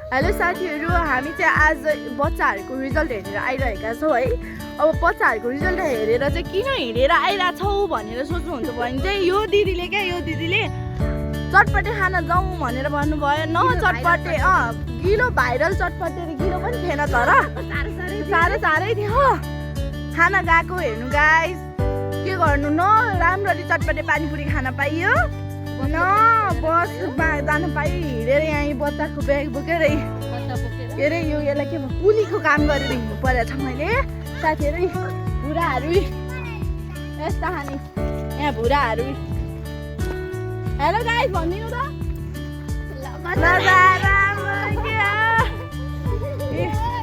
Hello साथीहरू, हामी चाहिँ आज बच्चाहरूको रिजल्ट हेरेर आइरहेका छौँ है। अब बच्चाहरूको रिजल्ट हेरेर चाहिँ किन हिँडेर आइरहेछौ भनेर सोच्नुहुन्छ भने चाहिँ यो दिदीले चटपटे खान जाउँ भनेर भन्नुभयो। न चटपटे गिलो भाइरल चटपटे गिलो पनि थिएन, तर साह्रै थियो। खाना गएको हेर्नु गाइस, के गर्नु न राम्ररी चटपटे पानीपुरी खान पाइयो न बसमा जान पाइयो। हिँडेर यहाँ बच्चाको ब्याग बोकेर के अरे यो यसलाई के पुलीको काम गरेर हिँड्नु परेको छ मैले। साथीहरू भुराहरू यस्ता खाने यहाँ भुराहरू। हेलो गाइस भनिदिनु त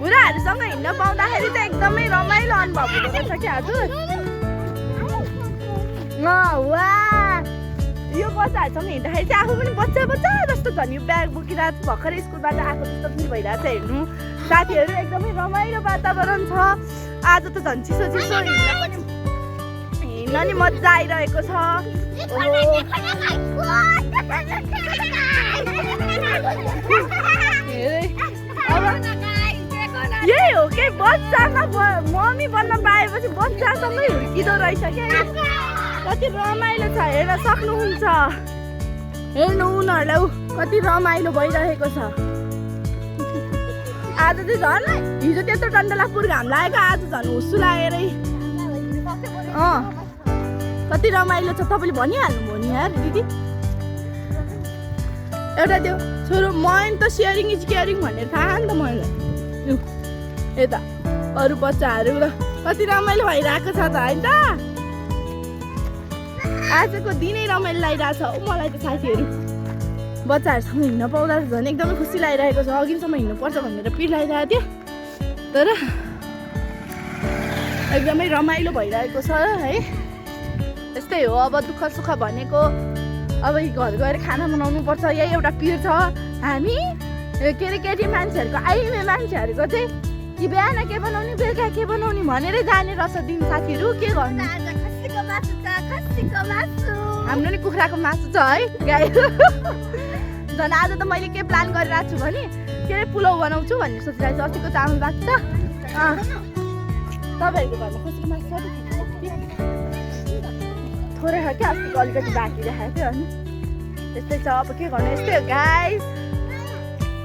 भुराहरूसँग हिँड्न पाउँदाखेरि चाहिँ एकदमै रमाइलो अनुभव हुँदो रहेछ कि हजुर। यो बच्चाहरूसँग हिँड्दाखेरि चाहिँ आफू पनि बच्चा जस्तो छ नि। ब्याग बोकिरहेको छु, भर्खरै स्कुलबाट आएको जस्तो पनि भइरहेको छ। हेर्नु साथीहरू एकदमै रमाइलो वातावरण छ आज त। झन् चिसो हिँड्न नि मजा आइरहेको छ। यही हो कि बच्चामा मम्मी बन्न पाएपछि बच्चासँगै हुर्किँदो रहेछ क्या। कति रमाइलो छ हेर्न सक्नुहुन्छ। हेर्नु उनीहरूलाई कति रमाइलो भइरहेको छ। आज चाहिँ झन् हिजो त्यत्रो डन्डलापुर घाम लागेको, आज झन् हुस्सु लागेरै कति रमाइलो छ। तपाईँले भनिहाल्नुभयो नि यार दिदी। एउटा त्यो छोरो मैले त सेयरिङ इज केयरिङ भनेर थाहा नि त मलाई। यता अरू बच्चाहरू र कति रमाइलो भइरहेको छ त होइन त। आजको दिनै रमाइलो लागिरहेको छ मलाई त साथीहरू। बच्चाहरूसँग हिँड्न पाउँदा झन् एकदमै खुसी लागिरहेको छ। अघिसम्म हिँड्नुपर्छ भनेर पिर लागिरहेको थियो, तर एकदमै रमाइलो भइरहेको छ है। यस्तै हो अब दुःख सुख भनेको। अब घर गएर खाना बनाउनु पर्छ, यही एउटा पिर छ। हामी के अरे केटी मान्छेहरूको आइमे मान्छेहरूको चाहिँ कि बिहान के बनाउने बेलुका के बनाउने भनेरै जाने रहेछ दिन। साथीहरू के गर्नु, हाम्रो नि कुखुराको मासु छ है गाई। झन् आज त मैले के प्लान गरिरहेको छु भने के अरे पुलाउ बनाउँछु भन्ने सोचिरहेको छु। अस्तिको चामल बाँकी छ। तपाईँहरूको घरमा कसैको मासु छ थोरै हो क्या, अस्तिको अलिकति बाँकी राखेको थियो अनि त्यस्तै छ। अब के गर्नु, यस्तै हो गाइस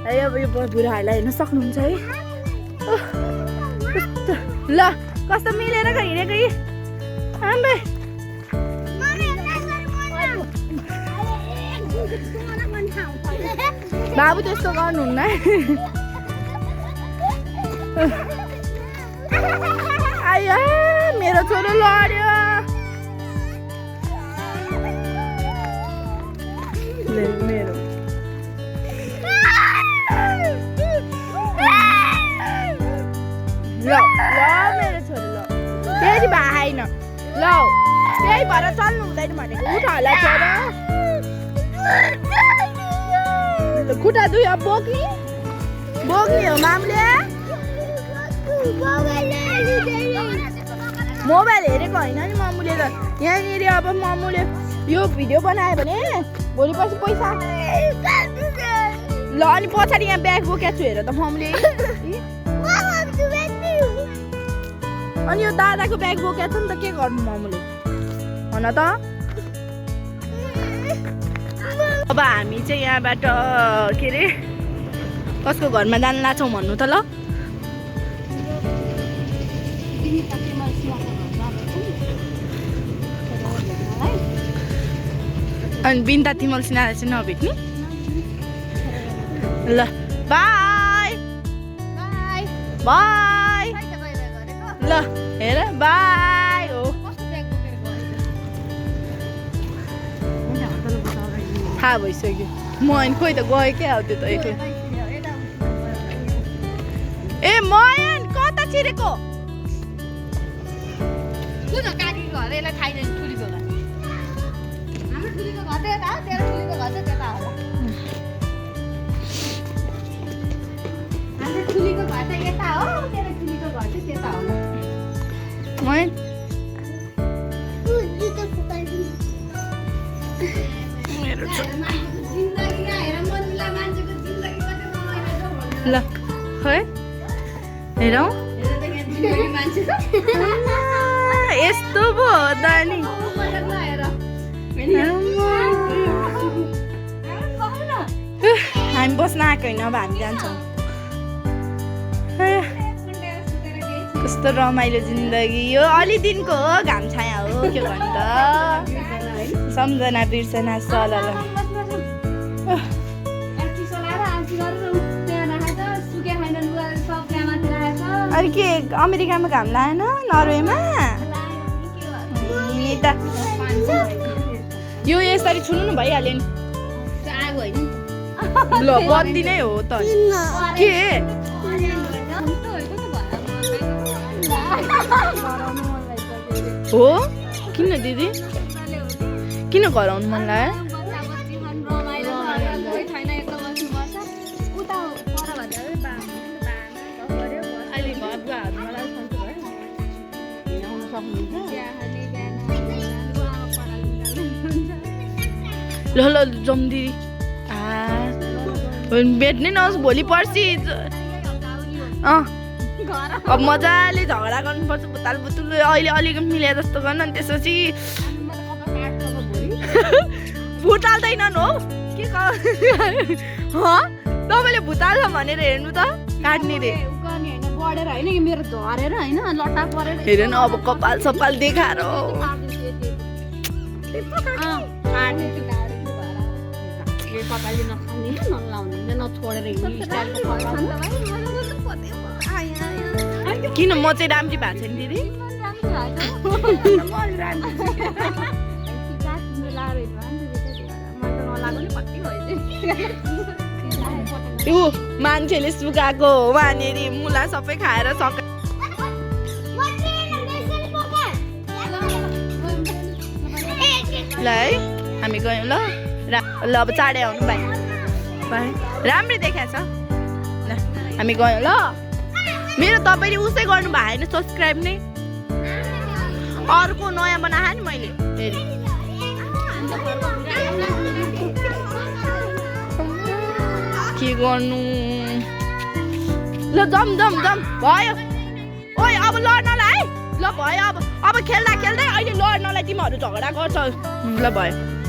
है। अब यो बुढाहरूलाई हेर्न सक्नुहुन्छ है। ल कस्तो मिलेर हिँडेको यी आम्बे। बाबु त्यस्तो गर्नुहुन्न। आयो मेरो छोरो लड्यो। मेरो ल मेरो छोरो ल त्यही भाइन ल त्यही भएर चल्नु हुँदैन भनेको। उठा होला छोरो, खुट्टा दुई अब बोक्ने हो मामले। मोबाइल हेरेको होइन नि मामुले त। यहाँनिर अब मामुले यो भिडियो बनायो भने भोलि पर्सि पैसा ल। अनि पछाडि यहाँ ब्याग बोकेको छु हेर त मामुले। अनि यो दादाको ब्याग बोकेको छ नि त, के गर्नु मामुले भन त। अब हामी चाहिँ यहाँबाट के अरे कसको घरमा जान लाग्छौँ भन्नु त ल। अनि बिन्ता तिमल सिनाले चाहिँ नभेट्ने। ल बाई बाई बाई ल हेर बाई हो। थाहा भइसक्यो म अनि खोइ त गएँ क्या हो त्यो त एक्लै। ए मयन कता छिरेको मयन मेरो ल खै हेरौँ यस्तो पो हो त नि हामी बस्न आएको होइन अब हामी जान्छौँ कस्तो रमाइलो जिन्दगी यो अलि दिनको हो घाम छाया हो के भन्नु त सम्झना बिर्सना सल अनि के अमेरिकामा घाम लागेन नर्वेमा यो यसरी छुनु न भइहाल्यो नि ल बत्ती नै हो त के हो किन दिदी किन गराउनु मन लाग्यो ल ल जाउँ दिदी भेट्नै नहोस् भोलि पर्सि अब मजाले झगडा गर्नुपर्छ बुताल बुतुल अहिले अलिक मिले जस्तो गर्नु अनि त्यसपछि भुटाल्दैनन् हो के तपाईँले भुटाल्छ भनेर हेर्नु त काट्ने रे बढेर होइन मेरो झरेर होइन लट्टा परेर हेर न अब कपाल सपाल देखाएर किन म चाहिँ राम्री भएको छ नि दिदी ऊ मान्छेले सुकाएको वहाँनिर मुला सबै खाएर सका ल है हामी गयौँ ल ल अब चाँडै आउनु भाइ राम्रै देखाएको छ ल हामी गयौँ ल मेरो तपाईँले उसै गर्नु भयो होइन सब्सक्राइब नै अर्को नयाँ बनाएँ नि मैले फेरि के गर्नु ल जाउँ जाउँ जाउँ भयो ओइ अब लड्नलाई है ल भयो अब खेल्दा खेल्दै अहिले लड्नलाई तिमीहरू झगडा गर्छौ ल भयो